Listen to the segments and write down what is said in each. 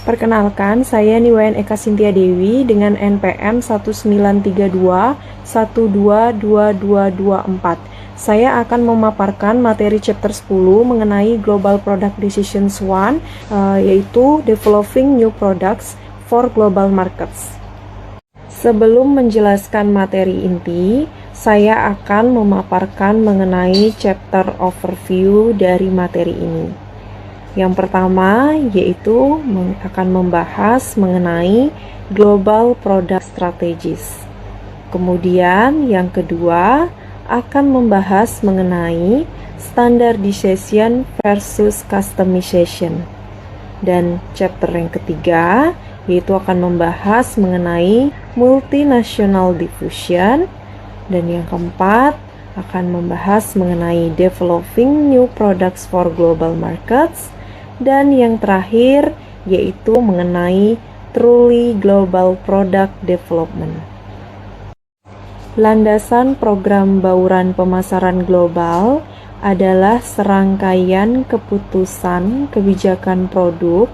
Perkenalkan, saya Niwayan Eka Sintia Dewi dengan NPM 1932122224. Saya akan memaparkan materi chapter 10 mengenai Global Product Decisions 1, yaitu Developing New Products for Global Markets. Sebelum menjelaskan materi inti, saya akan memaparkan mengenai chapter overview dari materi ini. Yang pertama yaitu akan membahas mengenai Global Product Strategies. Kemudian yang kedua akan membahas mengenai Standardization versus Customization. Dan chapter yang ketiga yaitu akan membahas mengenai Multinational Diffusion. Dan yang keempat akan membahas mengenai Developing New Products for Global Markets. Dan yang terakhir yaitu mengenai Truly Global Product Development. Landasan program bauran pemasaran global adalah serangkaian keputusan kebijakan produk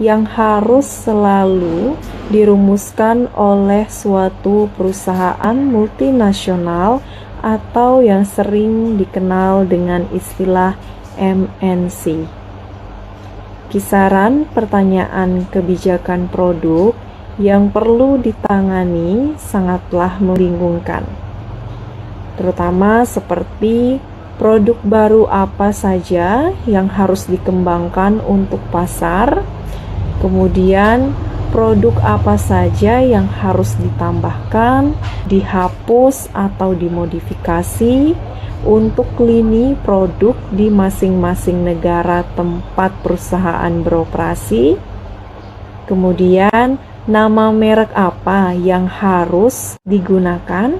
yang harus selalu dirumuskan oleh suatu perusahaan multinasional atau yang sering dikenal dengan istilah MNC. Kisaran pertanyaan kebijakan produk yang perlu ditangani sangatlah membingungkan, terutama seperti produk baru apa saja yang harus dikembangkan untuk pasar, kemudian produk apa saja yang harus ditambahkan, dihapus atau dimodifikasi untuk lini produk di masing-masing negara tempat perusahaan beroperasi. Kemudian nama merek apa yang harus digunakan.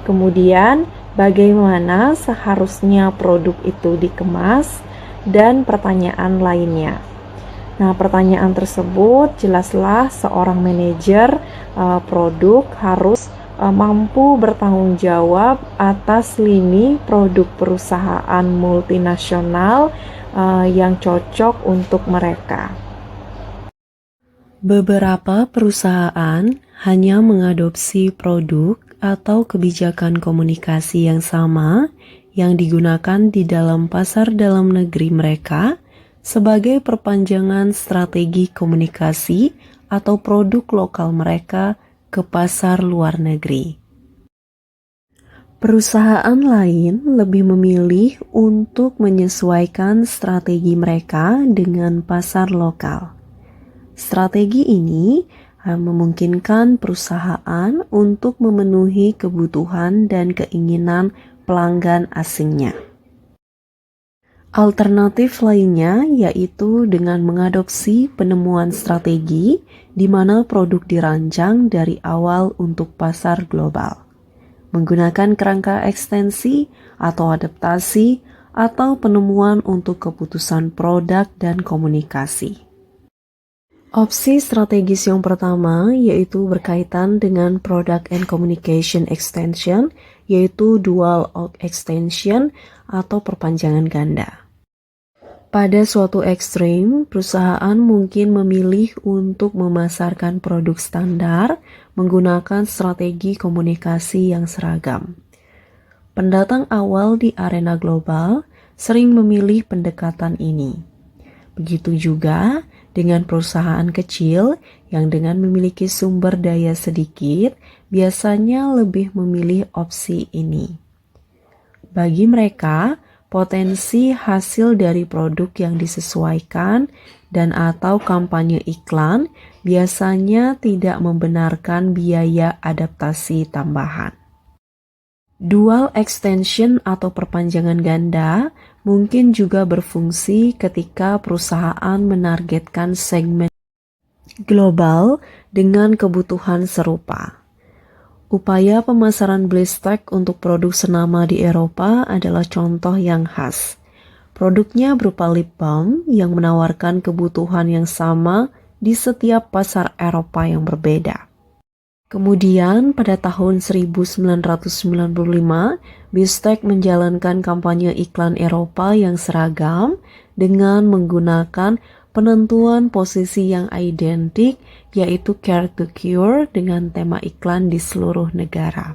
Kemudian bagaimana seharusnya produk itu dikemas, dan pertanyaan lainnya. Nah, pertanyaan tersebut jelaslah seorang manajer produk harus mampu bertanggung jawab atas lini produk perusahaan multinasional yang cocok untuk mereka. Beberapa perusahaan hanya mengadopsi produk atau kebijakan komunikasi yang sama yang digunakan di dalam pasar dalam negeri mereka sebagai perpanjangan strategi komunikasi atau produk lokal mereka ke pasar luar negeri. Perusahaan lain lebih memilih untuk menyesuaikan strategi mereka dengan pasar lokal. Strategi ini memungkinkan perusahaan untuk memenuhi kebutuhan dan keinginan pelanggan asingnya. Alternatif lainnya yaitu dengan mengadopsi penemuan strategi di mana produk dirancang dari awal untuk pasar global, menggunakan kerangka ekstensi atau adaptasi atau penemuan untuk keputusan produk dan komunikasi. Opsi strategis yang pertama yaitu berkaitan dengan Product and Communication Extension, yaitu Dual Extension atau perpanjangan ganda. Pada suatu ekstrim, perusahaan mungkin memilih untuk memasarkan produk standar menggunakan strategi komunikasi yang seragam. Pendatang awal di arena global sering memilih pendekatan ini. Begitu juga dengan perusahaan kecil yang dengan memiliki sumber daya sedikit biasanya lebih memilih opsi ini. Bagi mereka, potensi hasil dari produk yang disesuaikan dan atau kampanye iklan biasanya tidak membenarkan biaya adaptasi tambahan. Dual extension atau perpanjangan ganda mungkin juga berfungsi ketika perusahaan menargetkan segmen global dengan kebutuhan serupa. Upaya pemasaran BlizzTech untuk produk senama di Eropa adalah contoh yang khas. Produknya berupa lip balm yang menawarkan kebutuhan yang sama di setiap pasar Eropa yang berbeda. Kemudian pada tahun 1995, BlizzTech menjalankan kampanye iklan Eropa yang seragam dengan menggunakan penentuan posisi yang identik, yaitu Care to Cure dengan tema iklan di seluruh negara.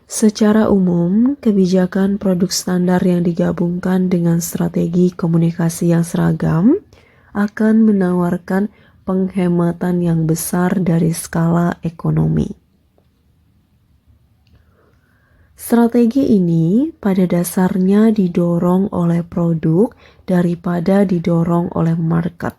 Secara umum, kebijakan produk standar yang digabungkan dengan strategi komunikasi yang seragam akan menawarkan penghematan yang besar dari skala ekonomi. Strategi ini pada dasarnya didorong oleh produk daripada didorong oleh market.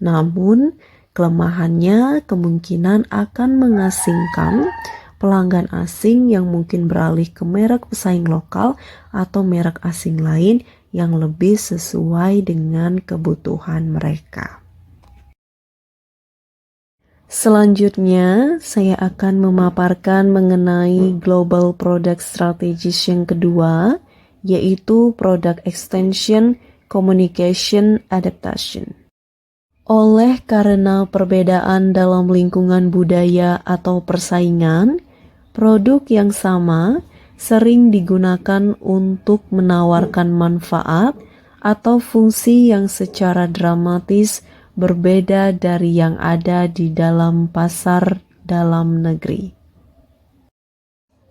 Namun, kelemahannya kemungkinan akan mengasingkan pelanggan asing yang mungkin beralih ke merek pesaing lokal atau merek asing lain yang lebih sesuai dengan kebutuhan mereka. Selanjutnya, saya akan memaparkan mengenai Global Product Strategies yang kedua, yaitu Product Extension Communication Adaptation. Oleh karena perbedaan dalam lingkungan budaya atau persaingan, produk yang sama sering digunakan untuk menawarkan manfaat atau fungsi yang secara dramatis berbeda dari yang ada di dalam pasar dalam negeri.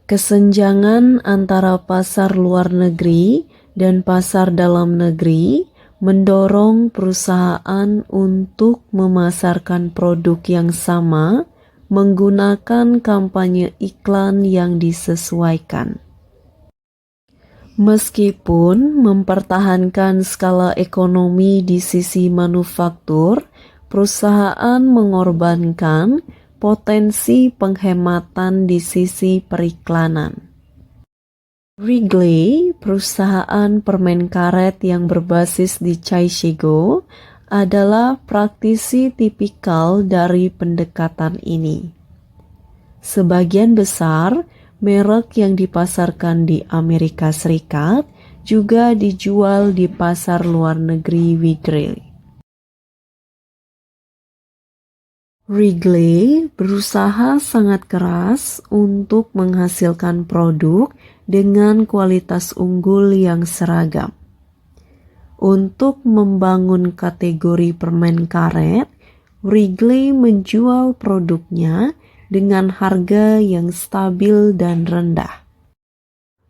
Kesenjangan antara pasar luar negeri dan pasar dalam negeri mendorong perusahaan untuk memasarkan produk yang sama menggunakan kampanye iklan yang disesuaikan. Meskipun mempertahankan skala ekonomi di sisi manufaktur, perusahaan mengorbankan potensi penghematan di sisi periklanan. Wrigley, perusahaan permen karet yang berbasis di Chicago, adalah praktisi tipikal dari pendekatan ini. Sebagian besar merek yang dipasarkan di Amerika Serikat juga dijual di pasar luar negeri Wrigley. Wrigley berusaha sangat keras untuk menghasilkan produk dengan kualitas unggul yang seragam. Untuk membangun kategori permen karet, Wrigley menjual produknya dengan harga yang stabil dan rendah.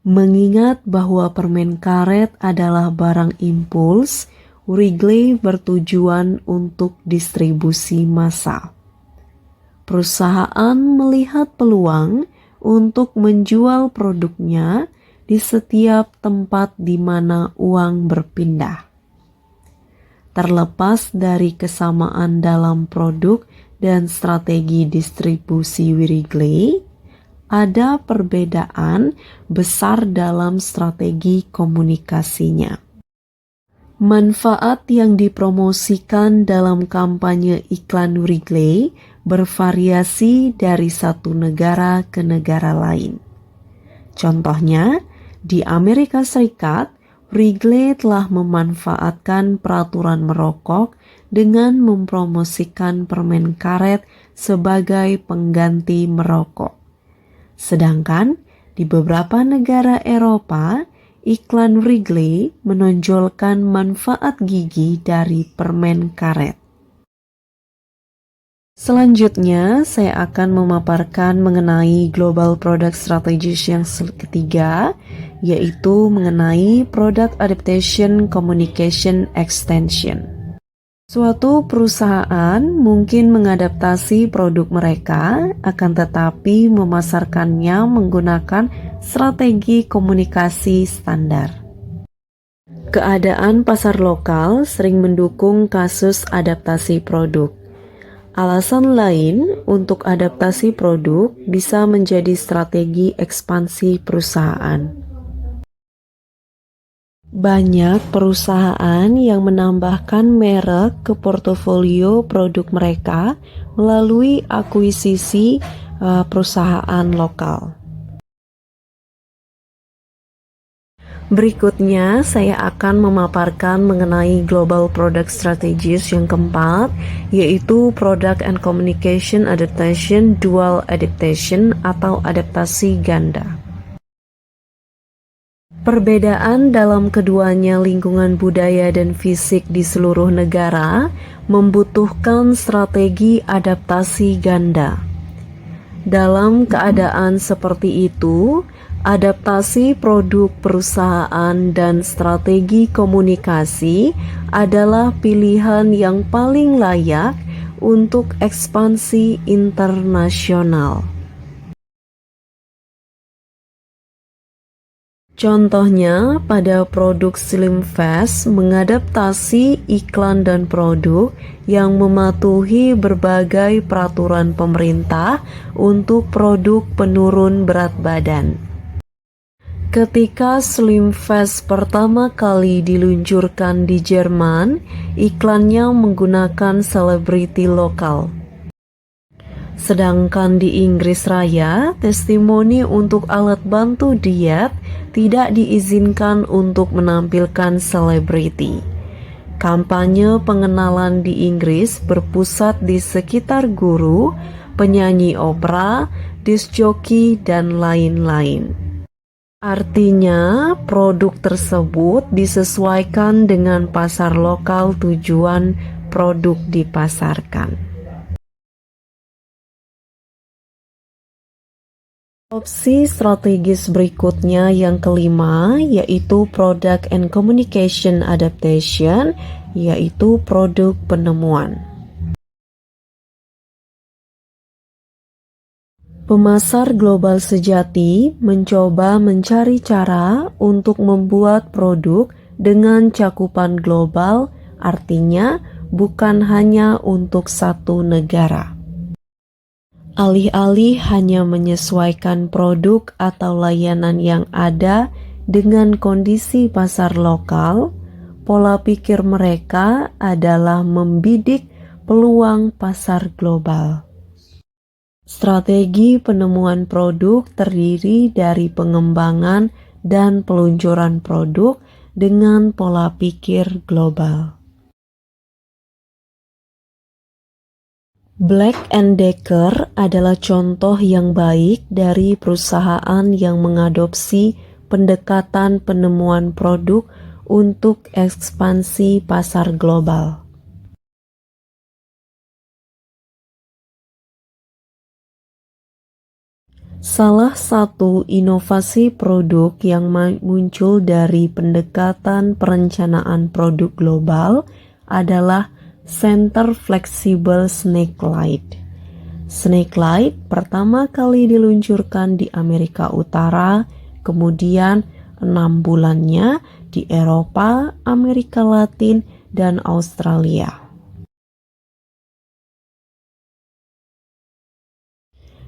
Mengingat bahwa permen karet adalah barang impuls, Wrigley bertujuan untuk distribusi massal. Perusahaan melihat peluang untuk menjual produknya di setiap tempat di mana uang berpindah. Terlepas dari kesamaan dalam produk dan strategi distribusi Wrigley, ada perbedaan besar dalam strategi komunikasinya. Manfaat yang dipromosikan dalam kampanye iklan Wrigley bervariasi dari satu negara ke negara lain. Contohnya, di Amerika Serikat, Wrigley telah memanfaatkan peraturan merokok dengan mempromosikan permen karet sebagai pengganti merokok. Sedangkan di beberapa negara Eropa, iklan Wrigley menonjolkan manfaat gigi dari permen karet. Selanjutnya, saya akan memaparkan mengenai Global Product Strategies yang ketiga, yaitu mengenai Product Adaptation Communication Extension. Suatu perusahaan mungkin mengadaptasi produk mereka, akan tetapi memasarkannya menggunakan strategi komunikasi standar. Keadaan pasar lokal sering mendukung kasus adaptasi produk. Alasan lain untuk adaptasi produk bisa menjadi strategi ekspansi perusahaan. Banyak perusahaan yang menambahkan merek ke portofolio produk mereka melalui akuisisi perusahaan lokal. Berikutnya, saya akan memaparkan mengenai Global Product Strategies yang keempat, yaitu Product and Communication Adaptation Dual Adaptation atau adaptasi ganda. Perbedaan dalam keduanya lingkungan budaya dan fisik di seluruh negara membutuhkan strategi adaptasi ganda. Dalam keadaan seperti itu, adaptasi produk perusahaan dan strategi komunikasi adalah pilihan yang paling layak untuk ekspansi internasional. Contohnya, pada produk Slim Fast mengadaptasi iklan dan produk yang mematuhi berbagai peraturan pemerintah untuk produk penurun berat badan. Ketika Slim Fast pertama kali diluncurkan di Jerman, iklannya menggunakan selebriti lokal. Sedangkan di Inggris Raya, testimoni untuk alat bantu diet tidak diizinkan untuk menampilkan selebriti. Kampanye pengenalan di Inggris berpusat di sekitar guru, penyanyi opera, disc joki, dan lain-lain. Artinya, produk tersebut disesuaikan dengan pasar lokal tujuan produk dipasarkan. Opsi strategis berikutnya yang kelima yaitu Product and Communication Adaptation, yaitu produk penemuan. Pemasar global sejati mencoba mencari cara untuk membuat produk dengan cakupan global, artinya bukan hanya untuk satu negara. Alih-alih hanya menyesuaikan produk atau layanan yang ada dengan kondisi pasar lokal, pola pikir mereka adalah membidik peluang pasar global. Strategi penemuan produk terdiri dari pengembangan dan peluncuran produk dengan pola pikir global. Black & Decker adalah contoh yang baik dari perusahaan yang mengadopsi pendekatan penemuan produk untuk ekspansi pasar global. Salah satu inovasi produk yang muncul dari pendekatan perencanaan produk global adalah Center Flexible Snake Light. Snake Light pertama kali diluncurkan di Amerika Utara, kemudian 6 bulannya di Eropa, Amerika Latin, dan Australia.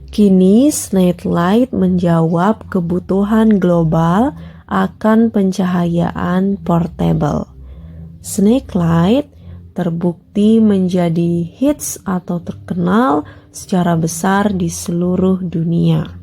Kini Snake Light menjawab kebutuhan global akan pencahayaan portable. Snake Light terbukti menjadi hits atau terkenal secara besar di seluruh dunia.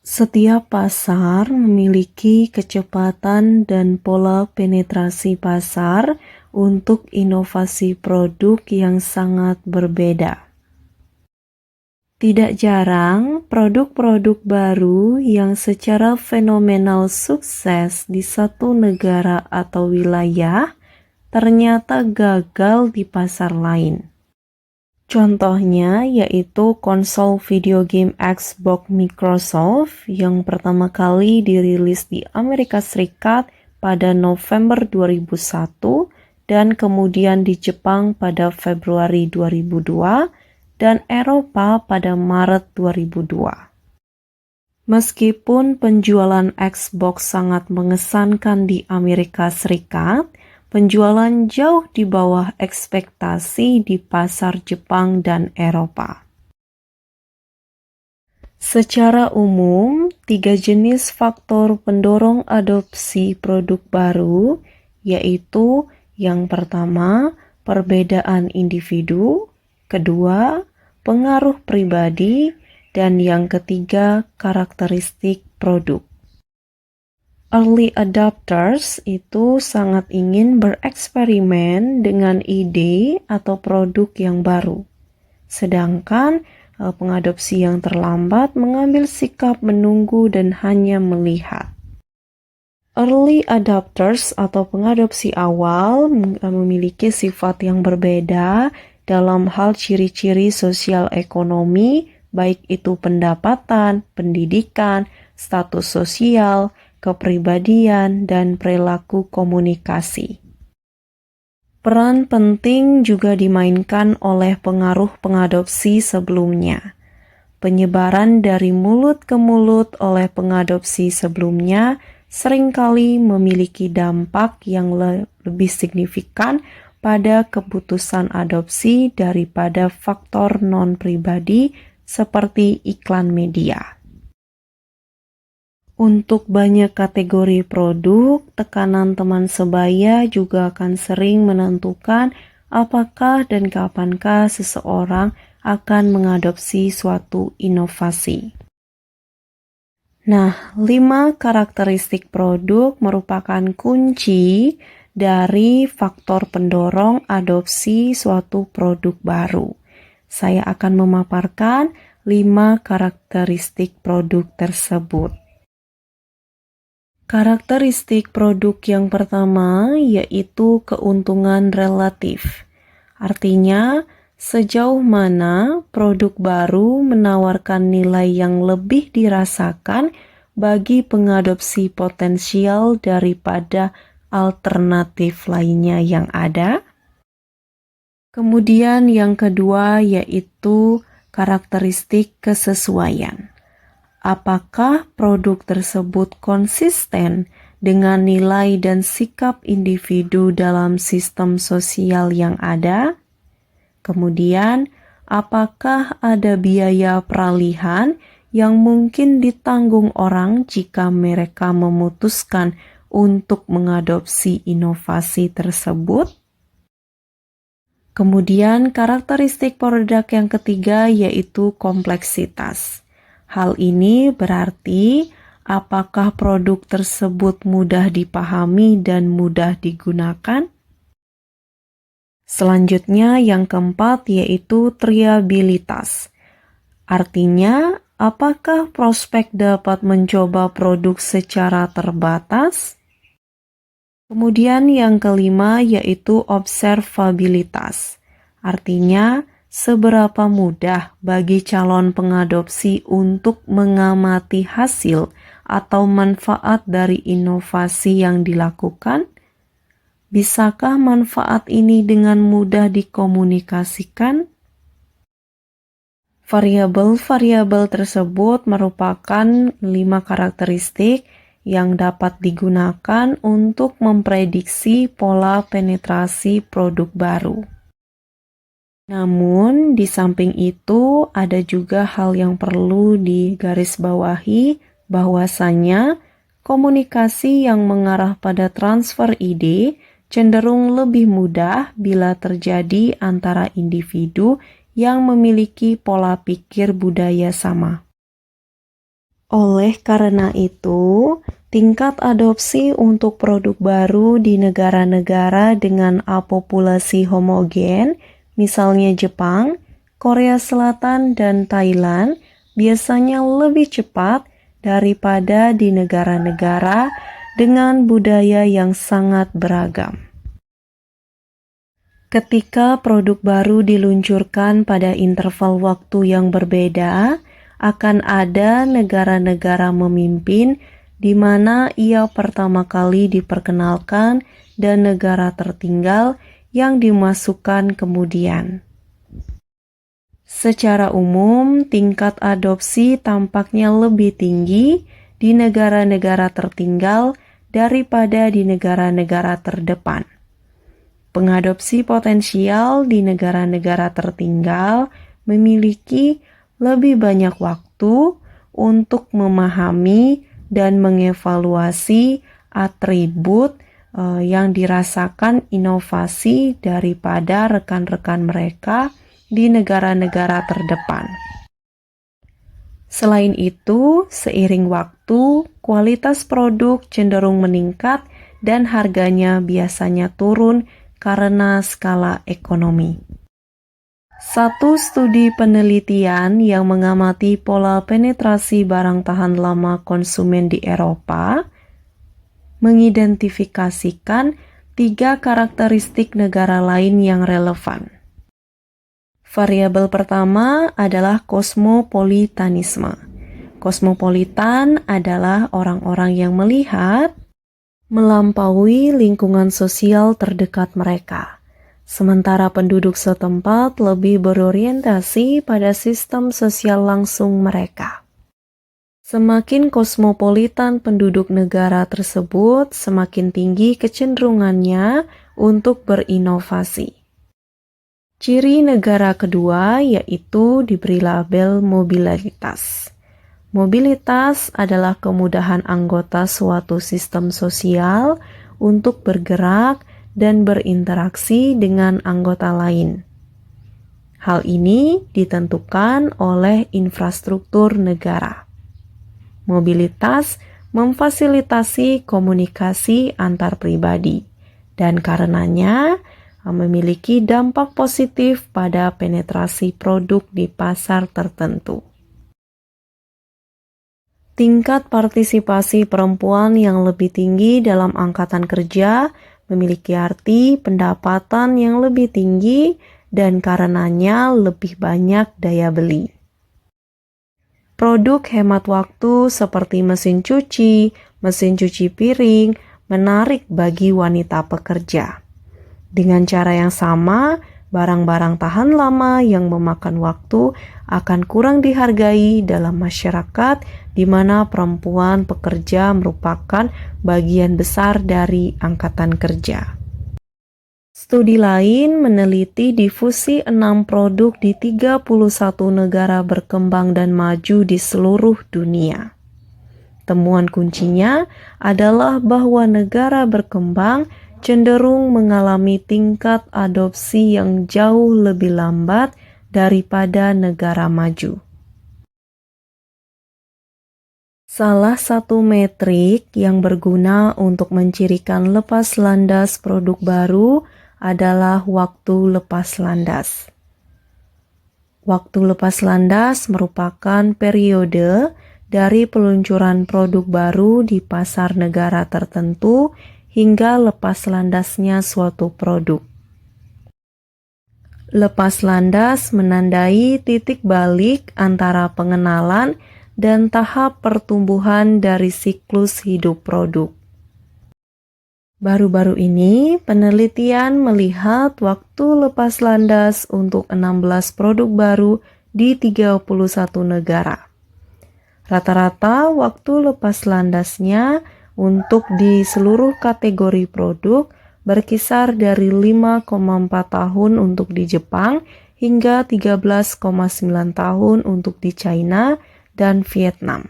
Setiap pasar memiliki kecepatan dan pola penetrasi pasar untuk inovasi produk yang sangat berbeda. Tidak jarang, produk-produk baru yang secara fenomenal sukses di satu negara atau wilayah ternyata gagal di pasar lain. Contohnya yaitu konsol video game Xbox Microsoft yang pertama kali dirilis di Amerika Serikat pada November 2001 dan kemudian di Jepang pada Februari 2002 dan Eropa pada Maret 2002. Meskipun penjualan Xbox sangat mengesankan di Amerika Serikat, penjualan jauh di bawah ekspektasi di pasar Jepang dan Eropa. Secara umum, 3 jenis faktor pendorong adopsi produk baru, yaitu yang pertama, perbedaan individu, kedua, pengaruh pribadi, dan yang ketiga, karakteristik produk. Early adopters itu sangat ingin bereksperimen dengan ide atau produk yang baru. Sedangkan pengadopsi yang terlambat mengambil sikap menunggu dan hanya melihat. Early adopters atau pengadopsi awal memiliki sifat yang berbeda dalam hal ciri-ciri sosial ekonomi, baik itu pendapatan, pendidikan, status sosial, kepribadian, dan perilaku komunikasi. Peran penting juga dimainkan oleh pengaruh pengadopsi sebelumnya. Penyebaran dari mulut ke mulut oleh pengadopsi sebelumnya seringkali memiliki dampak yang lebih signifikan pada keputusan adopsi daripada faktor non-pribadi seperti iklan media. Untuk banyak kategori produk, tekanan teman sebaya juga akan sering menentukan apakah dan kapankah seseorang akan mengadopsi suatu inovasi. Nah, 5 karakteristik produk merupakan kunci dari faktor pendorong adopsi suatu produk baru. Saya akan memaparkan 5 karakteristik produk tersebut. Karakteristik produk yang pertama yaitu keuntungan relatif. Artinya, sejauh mana produk baru menawarkan nilai yang lebih dirasakan bagi pengadopsi potensial daripada alternatif lainnya yang ada. Kemudian yang kedua yaitu karakteristik kesesuaian. Apakah produk tersebut konsisten dengan nilai dan sikap individu dalam sistem sosial yang ada? Kemudian, apakah ada biaya peralihan yang mungkin ditanggung orang jika mereka memutuskan untuk mengadopsi inovasi tersebut? Kemudian, karakteristik produk yang ketiga yaitu kompleksitas. Hal ini berarti apakah produk tersebut mudah dipahami dan mudah digunakan? Selanjutnya yang keempat yaitu triabilitas. Artinya, apakah prospek dapat mencoba produk secara terbatas? Kemudian yang kelima yaitu observabilitas. Artinya, seberapa mudah bagi calon pengadopsi untuk mengamati hasil atau manfaat dari inovasi yang dilakukan? Bisakah manfaat ini dengan mudah dikomunikasikan? Variabel-variabel tersebut merupakan 5 karakteristik yang dapat digunakan untuk memprediksi pola penetrasi produk baru. Namun, di samping itu ada juga hal yang perlu digarisbawahi bahwasanya komunikasi yang mengarah pada transfer ide cenderung lebih mudah bila terjadi antara individu yang memiliki pola pikir budaya sama. Oleh karena itu, tingkat adopsi untuk produk baru di negara-negara dengan populasi homogen, misalnya Jepang, Korea Selatan, dan Thailand, biasanya lebih cepat daripada di negara-negara dengan budaya yang sangat beragam. Ketika produk baru diluncurkan pada interval waktu yang berbeda, akan ada negara-negara memimpin di mana ia pertama kali diperkenalkan dan negara tertinggal yang dimasukkan kemudian. Secara umum, tingkat adopsi tampaknya lebih tinggi di negara-negara tertinggal daripada di negara-negara terdepan. Pengadopsi potensial di negara-negara tertinggal memiliki lebih banyak waktu untuk memahami dan mengevaluasi atribut yang dirasakan inovasi daripada rekan-rekan mereka di negara-negara terdepan. Selain itu, seiring waktu, kualitas produk cenderung meningkat dan harganya biasanya turun karena skala ekonomi. Satu studi penelitian yang mengamati pola penetrasi barang tahan lama konsumen di Eropa mengidentifikasikan 3 karakteristik negara lain yang relevan. Variabel pertama adalah kosmopolitanisme. Kosmopolitan adalah orang-orang yang melihat melampaui lingkungan sosial terdekat mereka. Sementara penduduk setempat lebih berorientasi pada sistem sosial langsung mereka. Semakin kosmopolitan penduduk negara tersebut, semakin tinggi kecenderungannya untuk berinovasi. Ciri negara kedua yaitu diberi label mobilitas. Mobilitas adalah kemudahan anggota suatu sistem sosial untuk bergerak dan berinteraksi dengan anggota lain. Hal ini ditentukan oleh infrastruktur negara. Mobilitas memfasilitasi komunikasi antar pribadi dan karenanya memiliki dampak positif pada penetrasi produk di pasar tertentu. Tingkat partisipasi perempuan yang lebih tinggi dalam angkatan kerja memiliki arti pendapatan yang lebih tinggi dan karenanya lebih banyak daya beli. Produk hemat waktu seperti mesin cuci piring menarik bagi wanita pekerja. Dengan cara yang sama, barang-barang tahan lama yang memakan waktu akan kurang dihargai dalam masyarakat di mana perempuan pekerja merupakan bagian besar dari angkatan kerja. Studi lain meneliti difusi 6 produk di 31 negara berkembang dan maju di seluruh dunia. Temuan kuncinya adalah bahwa negara berkembang cenderung mengalami tingkat adopsi yang jauh lebih lambat daripada negara maju. Salah satu metrik yang berguna untuk mencirikan lepas landas produk baru adalah waktu lepas landas. Waktu lepas landas merupakan periode dari peluncuran produk baru di pasar negara tertentu hingga lepas landasnya suatu produk. Lepas landas menandai titik balik antara pengenalan dan tahap pertumbuhan dari siklus hidup produk. Baru-baru ini, penelitian melihat waktu lepas landas untuk 16 produk baru di 31 negara. Rata-rata waktu lepas landasnya untuk di seluruh kategori produk berkisar dari 5,4 tahun untuk di Jepang hingga 13,9 tahun untuk di China dan Vietnam.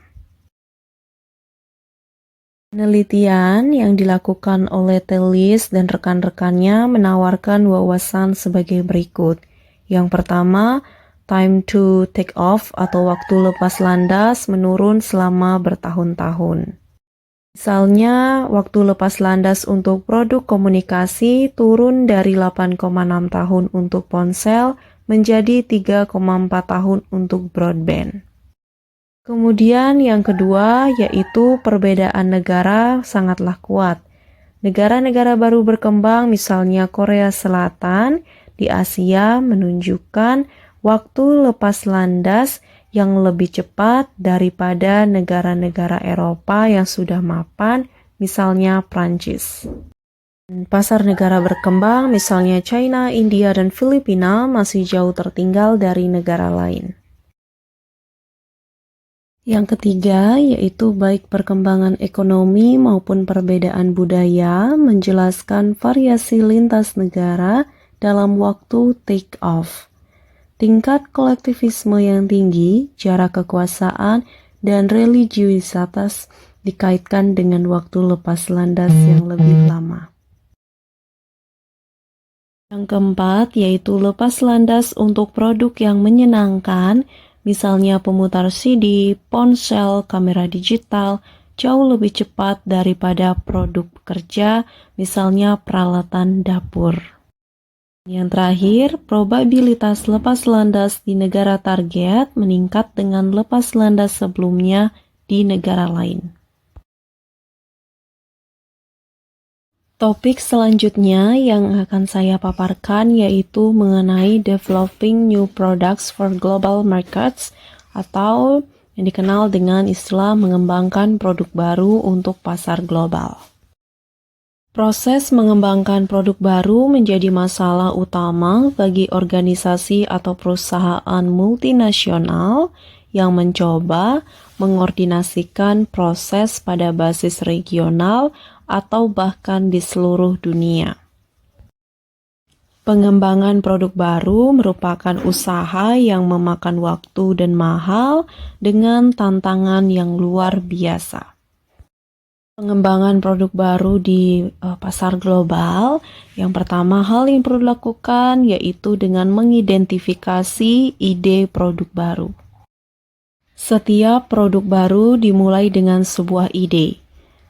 Penelitian yang dilakukan oleh Tellis dan rekan-rekannya menawarkan wawasan sebagai berikut. Yang pertama, time to take off atau waktu lepas landas menurun selama bertahun-tahun. Misalnya, waktu lepas landas untuk produk komunikasi turun dari 8,6 tahun untuk ponsel menjadi 3,4 tahun untuk broadband. Kemudian yang kedua yaitu perbedaan negara sangatlah kuat. Negara-negara baru berkembang misalnya Korea Selatan di Asia menunjukkan waktu lepas landas yang lebih cepat daripada negara-negara Eropa yang sudah mapan, misalnya Prancis. Pasar negara berkembang misalnya China, India, dan Filipina masih jauh tertinggal dari negara lain. Yang ketiga, yaitu baik perkembangan ekonomi maupun perbedaan budaya menjelaskan variasi lintas negara dalam waktu take off. Tingkat kolektivisme yang tinggi, jarak kekuasaan, dan religiusitas dikaitkan dengan waktu lepas landas yang lebih lama. Yang keempat, yaitu lepas landas untuk produk yang menyenangkan, misalnya pemutar CD, ponsel, kamera digital, jauh lebih cepat daripada produk kerja, misalnya peralatan dapur. Yang terakhir, probabilitas lepas landas di negara target meningkat dengan lepas landas sebelumnya di negara lain. Topik selanjutnya yang akan saya paparkan yaitu mengenai developing new products for global markets atau yang dikenal dengan istilah mengembangkan produk baru untuk pasar global. Proses mengembangkan produk baru menjadi masalah utama bagi organisasi atau perusahaan multinasional yang mencoba mengordinasikan proses pada basis regional atau bahkan di seluruh dunia. Pengembangan produk baru merupakan usaha yang memakan waktu dan mahal dengan tantangan yang luar biasa. Pengembangan produk baru di pasar global, yang pertama hal yang perlu dilakukan yaitu dengan mengidentifikasi ide produk baru. Setiap produk baru dimulai dengan sebuah ide.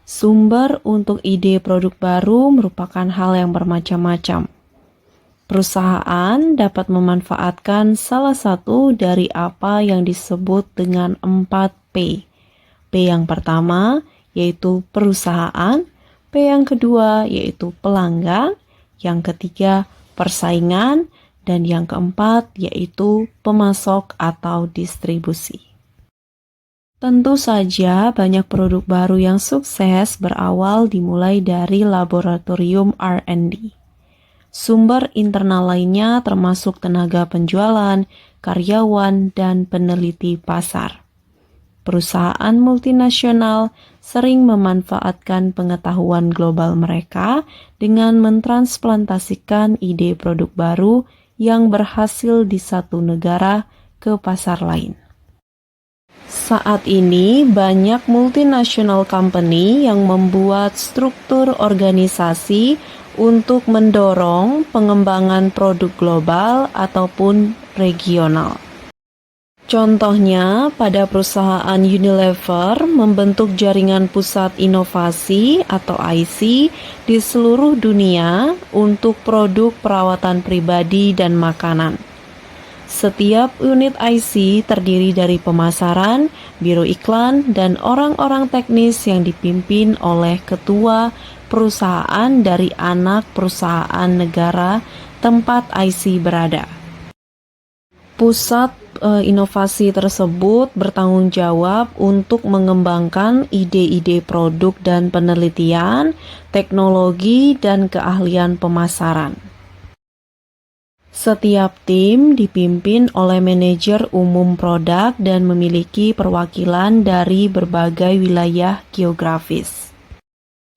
Sumber untuk ide produk baru merupakan hal yang bermacam-macam. Perusahaan dapat memanfaatkan salah satu dari apa yang disebut dengan 4P. P yang pertama yaitu perusahaan, P yang kedua yaitu pelanggan, yang ketiga persaingan, dan yang keempat yaitu pemasok atau distribusi. Tentu saja banyak produk baru yang sukses berawal dimulai dari laboratorium R&D. Sumber internal lainnya termasuk tenaga penjualan, karyawan, dan peneliti pasar. Perusahaan multinasional sering memanfaatkan pengetahuan global mereka dengan mentransplantasikan ide produk baru yang berhasil di satu negara ke pasar lain. Saat ini banyak multinational company yang membuat struktur organisasi untuk mendorong pengembangan produk global ataupun regional. Contohnya, pada perusahaan Unilever membentuk jaringan pusat inovasi atau IC di seluruh dunia untuk produk perawatan pribadi dan makanan. Setiap unit IC terdiri dari pemasaran, biro iklan, dan orang-orang teknis yang dipimpin oleh ketua perusahaan dari anak perusahaan negara tempat IC berada. Pusat inovasi tersebut bertanggung jawab untuk mengembangkan ide-ide produk dan penelitian, teknologi, dan keahlian pemasaran. Setiap tim dipimpin oleh manajer umum produk dan memiliki perwakilan dari berbagai wilayah geografis.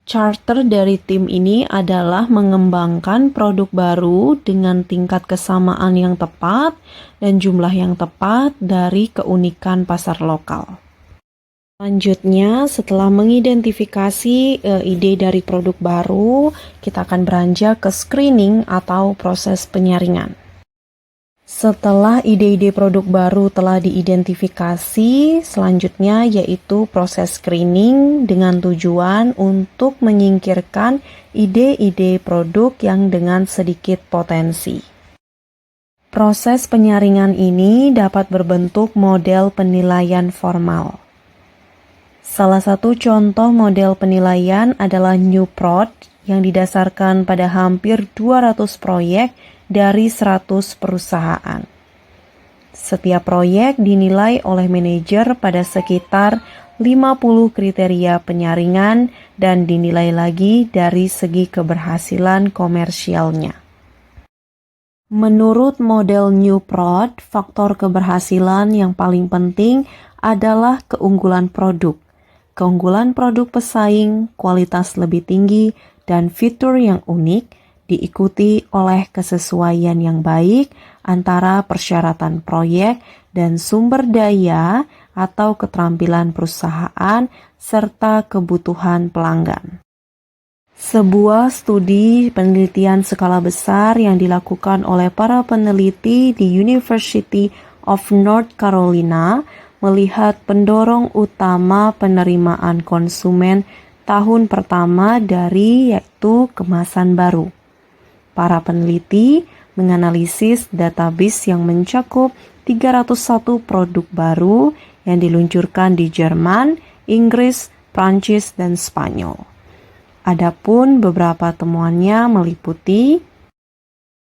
Charter dari tim ini adalah mengembangkan produk baru dengan tingkat kesamaan yang tepat dan jumlah yang tepat dari keunikan pasar lokal. Selanjutnya, setelah mengidentifikasi ide dari produk baru, kita akan beranjak ke screening atau proses penyaringan. Setelah ide-ide produk baru telah diidentifikasi, selanjutnya yaitu proses screening dengan tujuan untuk menyingkirkan ide-ide produk yang dengan sedikit potensi. Proses penyaringan ini dapat berbentuk model penilaian formal. Salah satu contoh model penilaian adalah New Prod yang didasarkan pada hampir 200 proyek dari 100 perusahaan. Setiap proyek dinilai oleh manajer pada sekitar 50 kriteria penyaringan dan dinilai lagi dari segi keberhasilan komersialnya. Menurut model New Prod, faktor keberhasilan yang paling penting adalah keunggulan produk. Keunggulan produk pesaing, kualitas lebih tinggi, dan fitur yang unik diikuti oleh kesesuaian yang baik antara persyaratan proyek dan sumber daya atau keterampilan perusahaan serta kebutuhan pelanggan. Sebuah studi penelitian skala besar yang dilakukan oleh para peneliti di University of North Carolina melihat pendorong utama penerimaan konsumen tahun pertama yaitu kemasan baru. Para peneliti menganalisis database yang mencakup 301 produk baru yang diluncurkan di Jerman, Inggris, Prancis, dan Spanyol. Adapun beberapa temuannya meliputi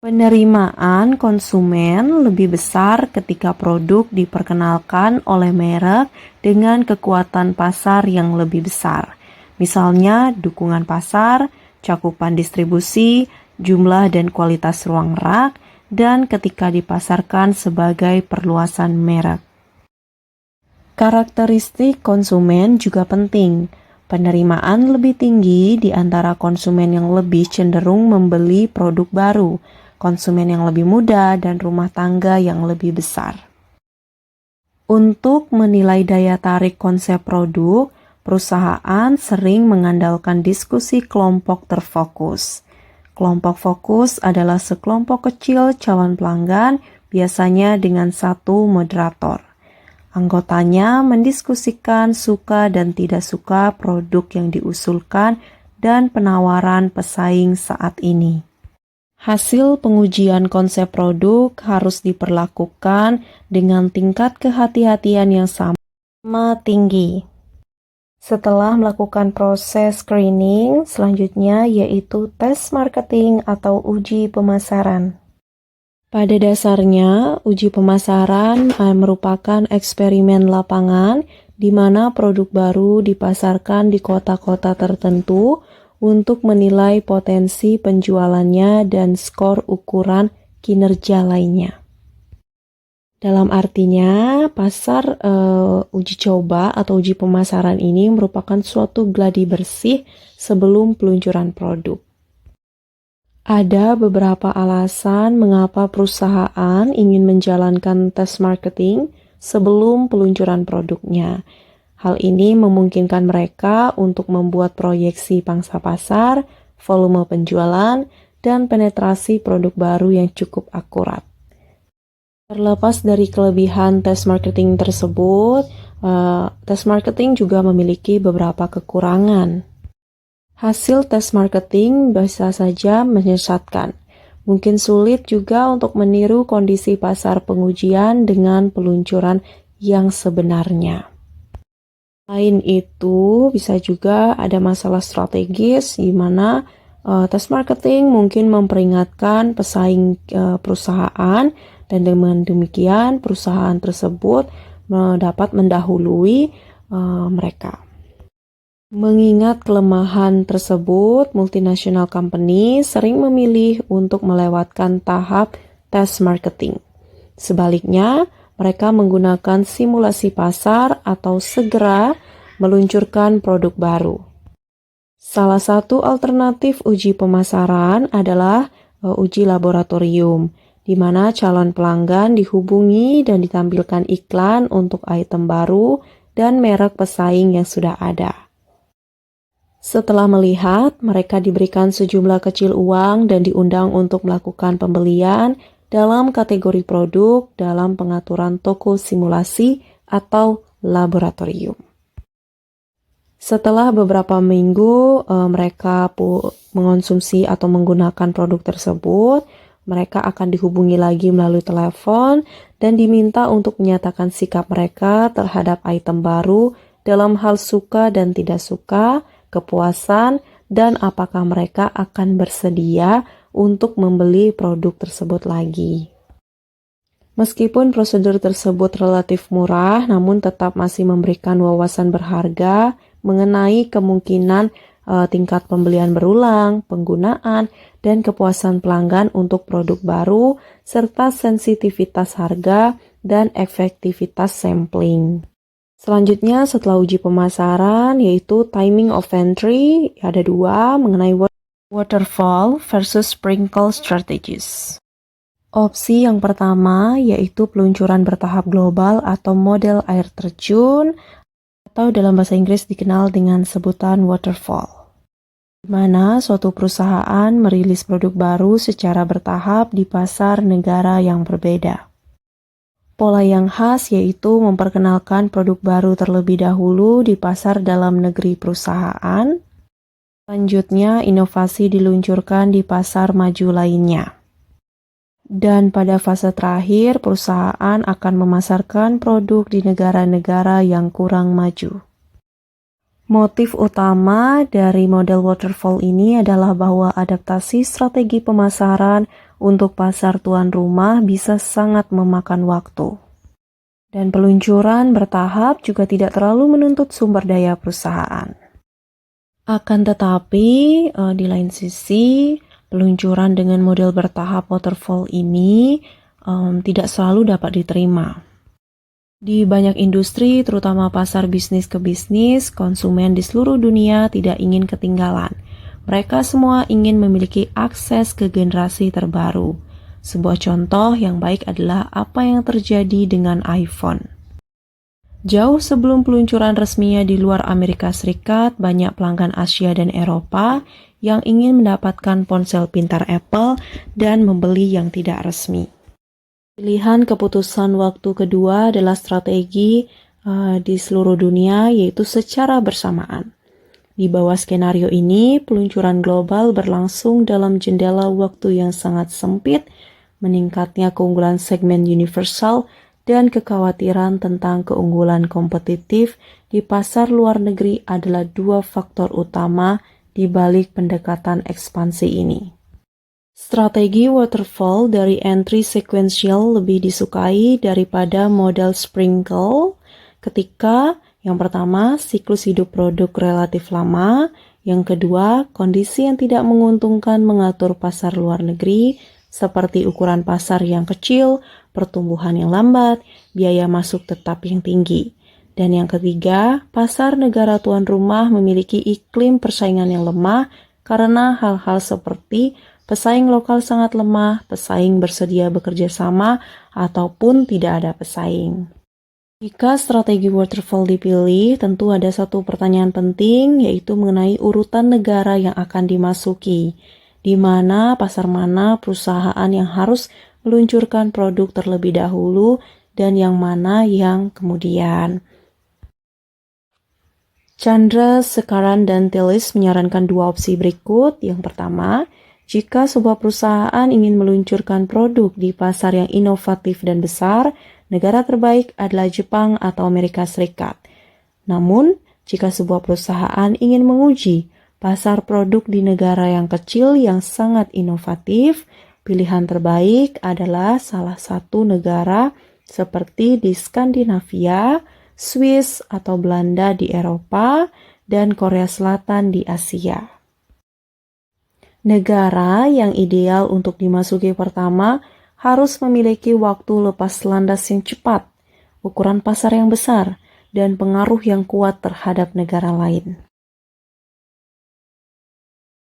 penerimaan konsumen lebih besar ketika produk diperkenalkan oleh merek dengan kekuatan pasar yang lebih besar. Misalnya dukungan pasar, cakupan distribusi, jumlah dan kualitas ruang rak, dan ketika dipasarkan sebagai perluasan merek. Karakteristik konsumen juga penting. Penerimaan lebih tinggi di antara konsumen yang lebih cenderung membeli produk baru, konsumen yang lebih muda, dan rumah tangga yang lebih besar. Untuk menilai daya tarik konsep produk, perusahaan sering mengandalkan diskusi kelompok terfokus. Kelompok fokus adalah sekelompok kecil calon pelanggan, biasanya dengan satu moderator. Anggotanya mendiskusikan suka dan tidak suka produk yang diusulkan dan penawaran pesaing saat ini. Hasil pengujian konsep produk harus diperlakukan dengan tingkat kehati-hatian yang sama tinggi. Setelah melakukan proses screening, selanjutnya yaitu tes marketing atau uji pemasaran. Pada dasarnya, uji pemasaran merupakan eksperimen lapangan di mana produk baru dipasarkan di kota-kota tertentu untuk menilai potensi penjualannya dan skor ukuran kinerja lainnya. Dalam artinya, pasar uji coba atau uji pemasaran ini merupakan suatu gladi bersih sebelum peluncuran produk. Ada beberapa alasan mengapa perusahaan ingin menjalankan tes marketing sebelum peluncuran produknya. Hal ini memungkinkan mereka untuk membuat proyeksi pangsa pasar, volume penjualan, dan penetrasi produk baru yang cukup akurat. Terlepas dari kelebihan tes marketing tersebut, tes marketing juga memiliki beberapa kekurangan. Hasil tes marketing bisa saja menyesatkan. Mungkin sulit juga untuk meniru kondisi pasar pengujian dengan peluncuran yang sebenarnya. Selain itu, bisa juga ada masalah strategis di mana tes marketing mungkin memperingatkan pesaing perusahaan, dan dengan demikian perusahaan tersebut dapat mendahului mereka. Mengingat kelemahan tersebut, multinational company sering memilih untuk melewatkan tahap tes marketing. Sebaliknya, mereka menggunakan simulasi pasar atau segera meluncurkan produk baru. Salah satu alternatif uji pemasaran adalah uji laboratorium, di mana calon pelanggan dihubungi dan ditampilkan iklan untuk item baru dan merek pesaing yang sudah ada. Setelah melihat, mereka diberikan sejumlah kecil uang dan diundang untuk melakukan pembelian dalam kategori produk dalam pengaturan toko simulasi atau laboratorium. Setelah beberapa minggu mereka mengonsumsi atau menggunakan produk tersebut, mereka akan dihubungi lagi melalui telepon dan diminta untuk menyatakan sikap mereka terhadap item baru dalam hal suka dan tidak suka, kepuasan, dan apakah mereka akan bersedia untuk membeli produk tersebut lagi. Meskipun prosedur tersebut relatif murah, namun tetap masih memberikan wawasan berharga mengenai kemungkinan tingkat pembelian berulang, penggunaan, dan kepuasan pelanggan untuk produk baru, serta sensitivitas harga dan efektivitas sampling. Selanjutnya setelah uji pemasaran yaitu timing of entry, ada dua mengenai waterfall versus sprinkle strategies. Opsi yang pertama yaitu peluncuran bertahap global atau model air terjun atau dalam bahasa Inggris dikenal dengan sebutan waterfall, di mana suatu perusahaan merilis produk baru secara bertahap di pasar negara yang berbeda. Pola yang khas yaitu memperkenalkan produk baru terlebih dahulu di pasar dalam negeri perusahaan. Selanjutnya, inovasi diluncurkan di pasar maju lainnya. Dan pada fase terakhir, perusahaan akan memasarkan produk di negara-negara yang kurang maju. Motif utama dari model waterfall ini adalah bahwa adaptasi strategi pemasaran untuk pasar tuan rumah bisa sangat memakan waktu. Dan peluncuran bertahap juga tidak terlalu menuntut sumber daya perusahaan. Akan tetapi, di lain sisi, peluncuran dengan model bertahap waterfall ini tidak selalu dapat diterima. Di banyak industri, terutama pasar bisnis ke bisnis, konsumen di seluruh dunia tidak ingin ketinggalan. Mereka semua ingin memiliki akses ke generasi terbaru. Sebuah contoh yang baik adalah apa yang terjadi dengan iPhone. Jauh sebelum peluncuran resminya di luar Amerika Serikat, banyak pelanggan Asia dan Eropa yang ingin mendapatkan ponsel pintar Apple dan membeli yang tidak resmi. Pilihan keputusan waktu kedua adalah strategi di seluruh dunia, yaitu secara bersamaan. Di bawah skenario ini, peluncuran global berlangsung dalam jendela waktu yang sangat sempit, meningkatnya keunggulan segmen universal, dan kekhawatiran tentang keunggulan kompetitif di pasar luar negeri adalah dua faktor utama di balik pendekatan ekspansi ini. Strategi waterfall dari entry sequential lebih disukai daripada model sprinkle ketika yang pertama siklus hidup produk relatif lama, yang kedua kondisi yang tidak menguntungkan mengatur pasar luar negeri seperti ukuran pasar yang kecil, pertumbuhan yang lambat, biaya masuk tetap yang tinggi. Dan yang ketiga, pasar negara tuan rumah memiliki iklim persaingan yang lemah karena hal-hal seperti pesaing lokal sangat lemah, pesaing bersedia bekerja sama, ataupun tidak ada pesaing. Jika strategi waterfall dipilih, tentu ada satu pertanyaan penting, yaitu mengenai urutan negara yang akan dimasuki. Di mana pasar mana perusahaan yang harus meluncurkan produk terlebih dahulu dan yang mana yang kemudian. Chandra, Sekaran, dan Tillis menyarankan dua opsi berikut. Yang pertama, jika sebuah perusahaan ingin meluncurkan produk di pasar yang inovatif dan besar, negara terbaik adalah Jepang atau Amerika Serikat. Namun, jika sebuah perusahaan ingin menguji pasar produk di negara yang kecil yang sangat inovatif, pilihan terbaik adalah salah satu negara seperti di Skandinavia, Swiss atau Belanda di Eropa, dan Korea Selatan di Asia. Negara yang ideal untuk dimasuki pertama harus memiliki waktu lepas landas yang cepat, ukuran pasar yang besar, dan pengaruh yang kuat terhadap negara lain.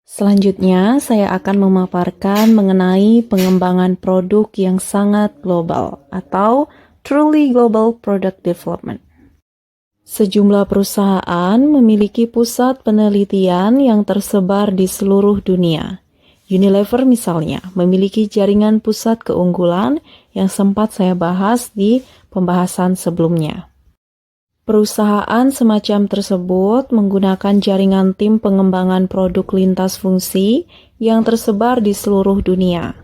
Selanjutnya, saya akan memaparkan mengenai pengembangan produk yang sangat global atau Truly Global Product Development. Sejumlah perusahaan memiliki pusat penelitian yang tersebar di seluruh dunia. Unilever misalnya memiliki jaringan pusat keunggulan yang sempat saya bahas di pembahasan sebelumnya. Perusahaan semacam tersebut menggunakan jaringan tim pengembangan produk lintas fungsi yang tersebar di seluruh dunia.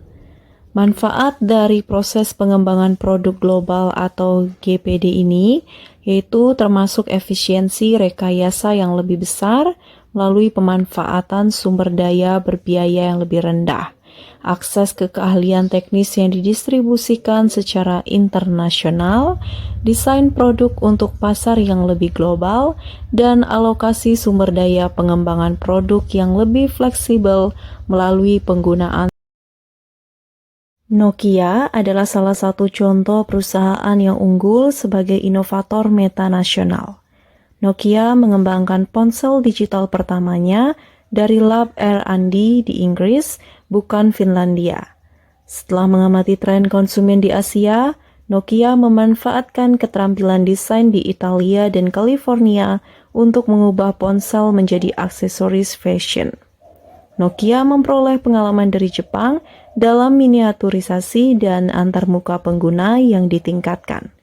Manfaat dari proses pengembangan produk global atau GPD ini yaitu termasuk efisiensi rekayasa yang lebih besar melalui pemanfaatan sumber daya berbiaya yang lebih rendah, akses ke keahlian teknis yang didistribusikan secara internasional, desain produk untuk pasar yang lebih global, dan alokasi sumber daya pengembangan produk yang lebih fleksibel melalui penggunaan. Nokia adalah salah satu contoh perusahaan yang unggul sebagai inovator metanasional. Nokia mengembangkan ponsel digital pertamanya dari lab R&D di Inggris, bukan Finlandia. Setelah mengamati tren konsumen di Asia, Nokia memanfaatkan keterampilan desain di Italia dan California untuk mengubah ponsel menjadi aksesoris fashion. Nokia memperoleh pengalaman dari Jepang dalam miniaturisasi dan antarmuka pengguna yang ditingkatkan.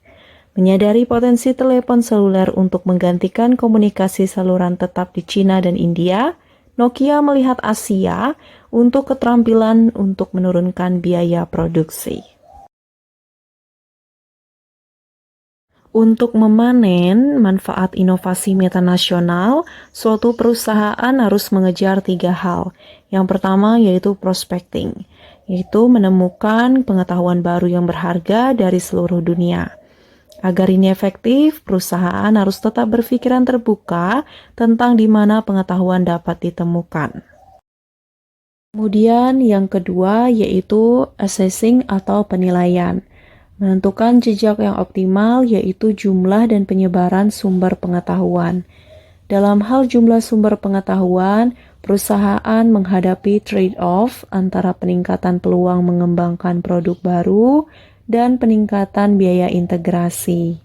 Menyadari potensi telepon seluler untuk menggantikan komunikasi saluran tetap di Cina dan India, Nokia melihat Asia untuk keterampilan untuk menurunkan biaya produksi. Untuk memanen manfaat inovasi metanasional, suatu perusahaan harus mengejar 3 hal. Yang pertama yaitu prospecting, yaitu menemukan pengetahuan baru yang berharga dari seluruh dunia. Agar ini efektif, perusahaan harus tetap berpikiran terbuka tentang di mana pengetahuan dapat ditemukan. Kemudian yang kedua yaitu assessing atau penilaian. Menentukan jejak yang optimal yaitu jumlah dan penyebaran sumber pengetahuan. Dalam hal jumlah sumber pengetahuan, perusahaan menghadapi trade-off antara peningkatan peluang mengembangkan produk baru dan peningkatan biaya integrasi.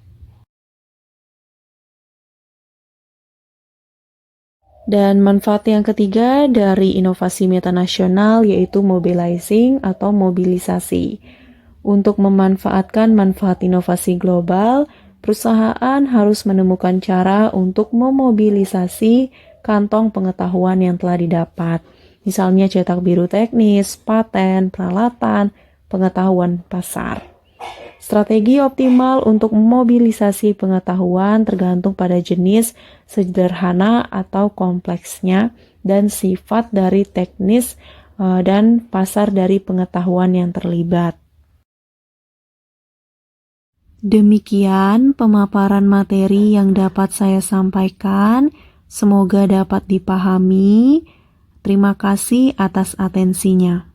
Dan manfaat yang ketiga dari inovasi metanasional yaitu mobilizing atau mobilisasi. Untuk memanfaatkan manfaat inovasi global, perusahaan harus menemukan cara untuk memobilisasi kantong pengetahuan yang telah didapat. Misalnya cetak biru teknis, paten, peralatan, pengetahuan pasar. Strategi optimal untuk memobilisasi pengetahuan tergantung pada jenis, sederhana atau kompleksnya, dan sifat dari teknis dan pasar dari pengetahuan yang terlibat. Demikian pemaparan materi yang dapat saya sampaikan. Semoga dapat dipahami. Terima kasih atas atensinya.